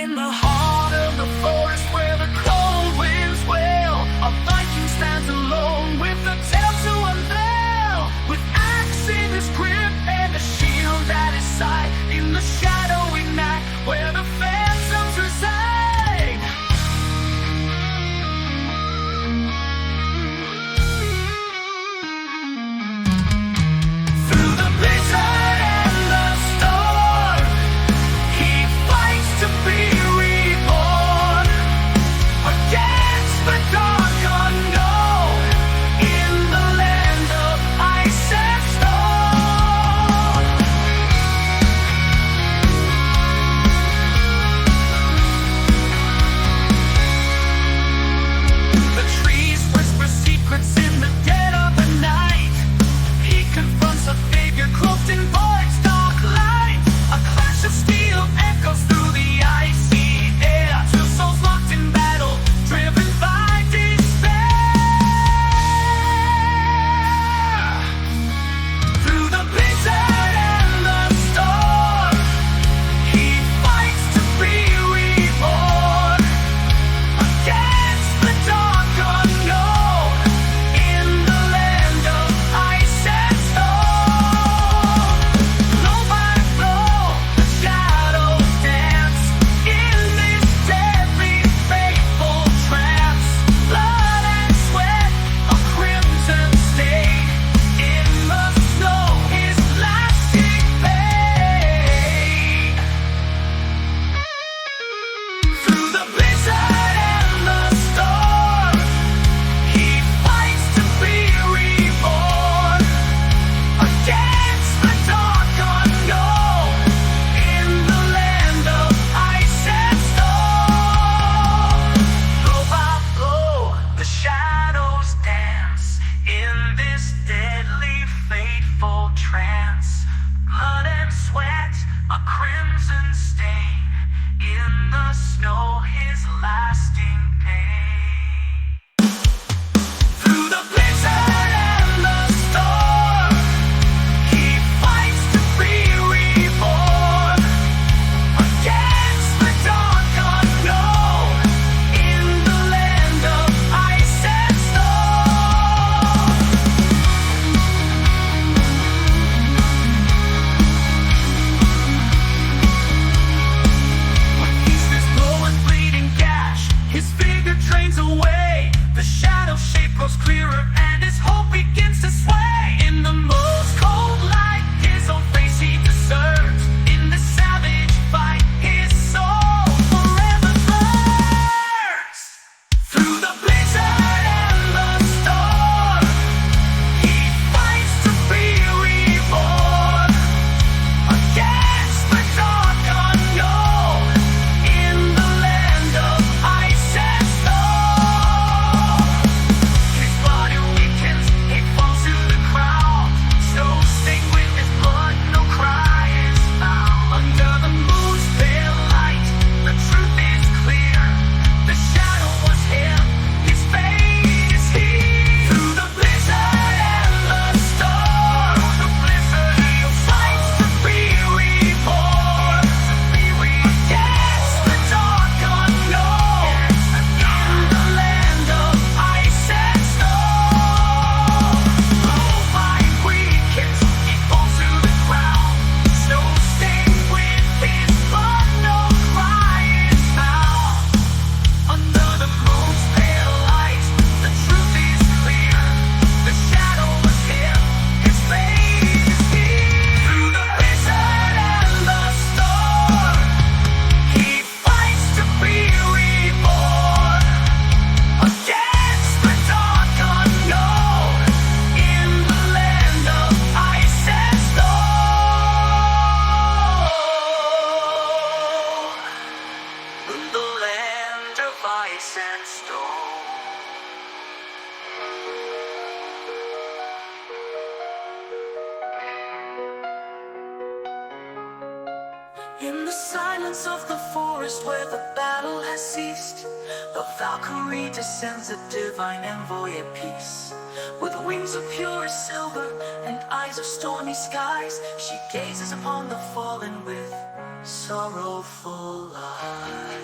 In the heart of the forest where the cold winds wail, a Viking stands alone with a tale to unveil. With axe in his grip and a shield at his side, in the shadowy night where the phantoms reside. Through the blizzard and the storm, he fights to be reborn against the dark unknown in the land of ice and stone. The trees whisper secrets in the dead of the night. He confronts a figure cloaked in void's dark light. A clash of steel echoes through the icy air. Two souls locked in battle, driven by despair. Through the blizzard and the storm, he fights to be reborn against the dark unknown in the land of ice and stone. Blow by blow, the shadows dance in this deadly, fateful trance. Blood and sweat, a crimson stain in the snow, his lasting pain. Through the blizzard and the storm, he fights to be reborn against the dark unknown in the land of ice and stone. Blow by blow, the shadows dance in this deadly, fateful trance. Blood and sweat, a crimson stain in the snow, his lasting pain. Through the blizzard and the storm, he fights to be reborn against the dark unknown in the land of ice and stone. He's this blowing, bleeding gash, his figure trains away. The shadow shape grows clearer and his hope begins to sway. In the most cold light, his own face he discerns. In the savage fight, his soul forever burns. Through the blizzard and the storm, he fights to be reborn against the dark unknown in the land of ice and stone. His body weakens, he falls to the ground. Snow stained with his blood, no cry is found. Under the moon's pale light, the truth is clear. The shadow was him, his fate is here. Through the blizzard and the storm, he fights to be reborn against the dark unknown in the land of ice and stone. Blow by weekends, he falls to the ground. Snow stained with his blood, no cry is found. Under the moon's pale light, the truth is clear. The shadow was him, his fate is here. Through the blizzard and the storm, he fights to be reborn against the dark unknown in the land of ice and stone. In the land of ice and stone. In the silence of the forest where the battle has ceased, the Valkyrie descends, a divine envoy of peace. With wings of purest silver and eyes of stormy skies, she gazes upon the fallen with sorrowful eyes.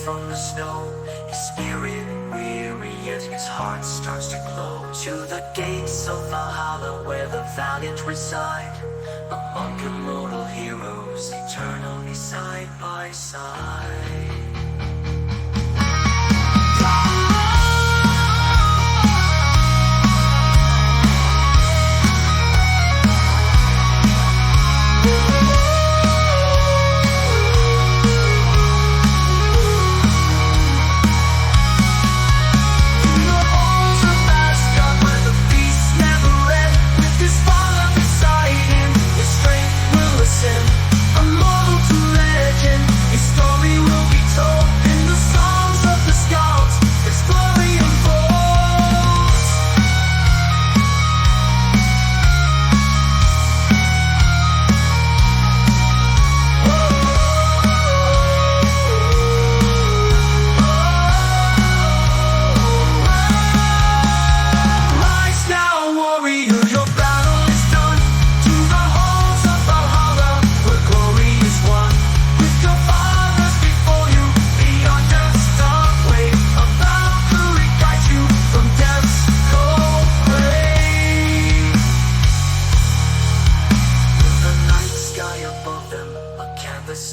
from the snow, his spirit weary, yet his heart starts to glow. To the gates of Valhalla, where the valiant reside, among immortal heroes, eternally side by side.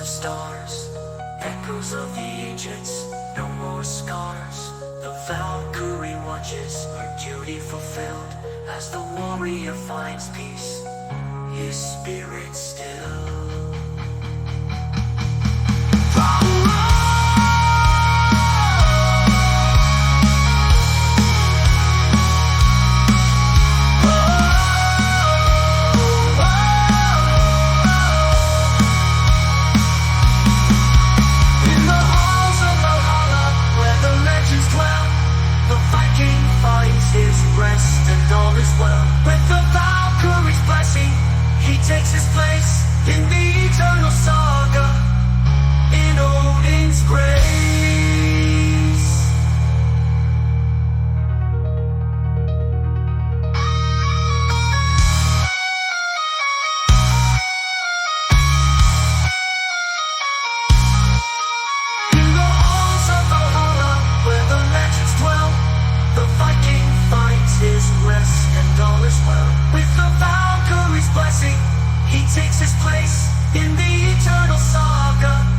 Of stars, echoes of the ancients, no more scars. The Valkyrie watches her duty fulfilled, as the warrior finds peace, his spirit still. With the Valkyrie's blessing, he takes his place in the eternal saga, in Odin's grace. In the halls of Valhalla, where the legends dwell, the Viking finds his rest, and all is well. With the Valkyrie's blessing, he takes his place in the eternal saga.